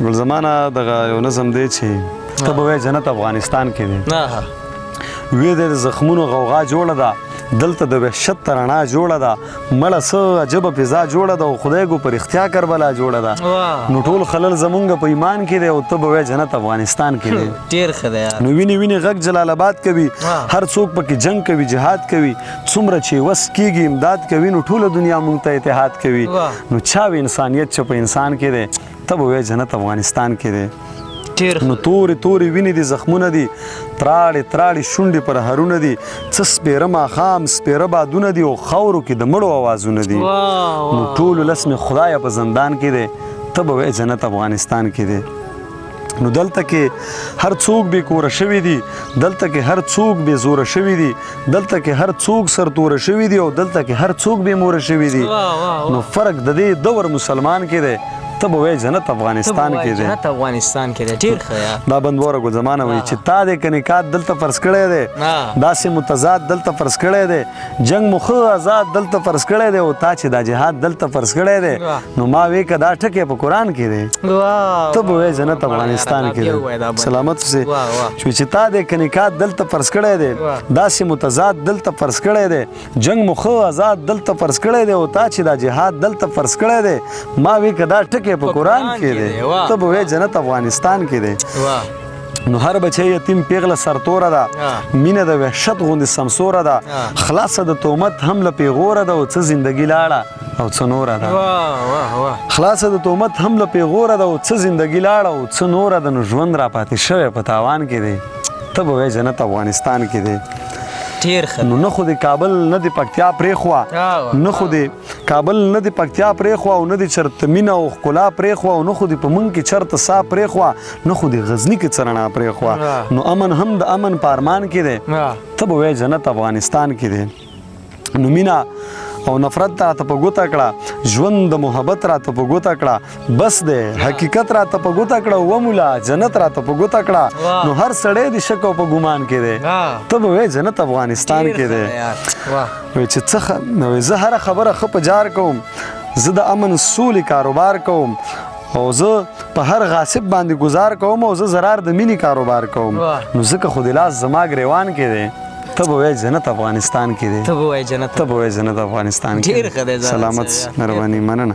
ګل زمانه دغه یو نظم دی چې ته به وایې جنت افغانستان کې دی وی د زخمونو غوغا جوړه ده دلته د وحشت ترانه جوړه ده مړه څه عجبه فضا جوړه ده او خدای ګو پر اختیا کربلا جوړه ده نو ټول خلل زمونږ په ایمان کې دی او ته به وایې جنت افغانستان کې دی ډېر ښه دی یار نو ویني غږ جلال آباد کوي هر څوک پکې جنگ کوي جهاد کوي څومره چې وس کېږي امداد کوي نو ټوله دنیا مونږ ته اتحاد کوي نو چا وی انسانیت چې په انسان کې دی ته به وایې جنت افغانستان کې دی نو تورې وینې دي زخمونه دي تراړې شونډې پر هرونه دي څه سپېره ماښام سپېره بادونه دي او خاورو کې د مړو اوازونه دي نو ټولو لس مې خدایه په زندان کې دی ته به وایې جنت افغانستان کې دی نو دلته کې هر څوک بې کوره شوي دي دلته کې هر څوک بې زوره شوي دي دلته کې هر څوک سرتوره شوي دي او دلته کې هر څوک بې موره شوي دي نو فرق د دې دور مسلمان کې دی ته به وایې جنت افغانستان کې دی جنت افغانستان کې دی ډېر ښه یار دا بندوره ګل زمانه وایي چې تا دې که نکات دلته فرض کړی دی داسې متضاد دلته فرض کړی دی جنګ مو ښه آزاد دلته فرض کړی دی او تا چې دا جهاد دلته فرض کړی دی نو ما وی که دا ټکی په قرآن کې دی ته به وایې جنت افغانستان کې دی سلامت اوسې چې تا دې که نکات دلته فرض کړی دی داسې متضاد دلته فرض کړی دی جنګ مو ښه آزاد دلته فرض کړی دی او تا چې دا جهاد دلته فرض کړی دی ما وی که دا ټکی په قرآن کې دی ته به وایې جنت افغانستان کې دی نو هر بچی یتیم پیغله سرتوره ده مینه د وحشت غوندې سمسوره ده خلاصه د تهمت هم له پیغوره ده او څه زندګي لاړه او څه نوره ده خلاصه د تهمت هم له پیغوره ده او څه زندګي لاړه او څه نوره ده نو ژوند را پاتې شوی په تاوان کې دی ته به وایې جنت افغانستان کې دی ډېر ښه نو نه خو د کابل نه د پکتیا پرېښوه نه خو د کابل نه د پکتیا پرېښوه او نه د چرته مینه او ښکلا پرېښوه او نه خو د په مونږ کې چرته سا پرېښوه نه خو د غزني کې څه رڼا پرېښوه نو امن هم د امن په ارمان کې دی ته به وایې جنت افغانستان کې دی نو مینه او نفرت راته په ګوته کړه ژوند د محبت راته په ګوته کړه بس دی حقیقت راته په ګوته کړه ومولا جنت راته په ګوته کړه نو هر سړی د شک او په ګمان کې دی ته به وایې جنت افغانستان کې دی وایي چې څه زه هره خبره ښه په جار کوم زه د امن سولې کاروبار کوم او زه په هر غاصب باندې گزار کوم او زه زرار د مینې کاروبار کوم نو ځکه خو د لاس زما ګریوان کې دی ته به وایې جنت افغانستان کې دی ته به وایې جنت افغانستان کې ډېر ښه دی سلامت مهرباني مننه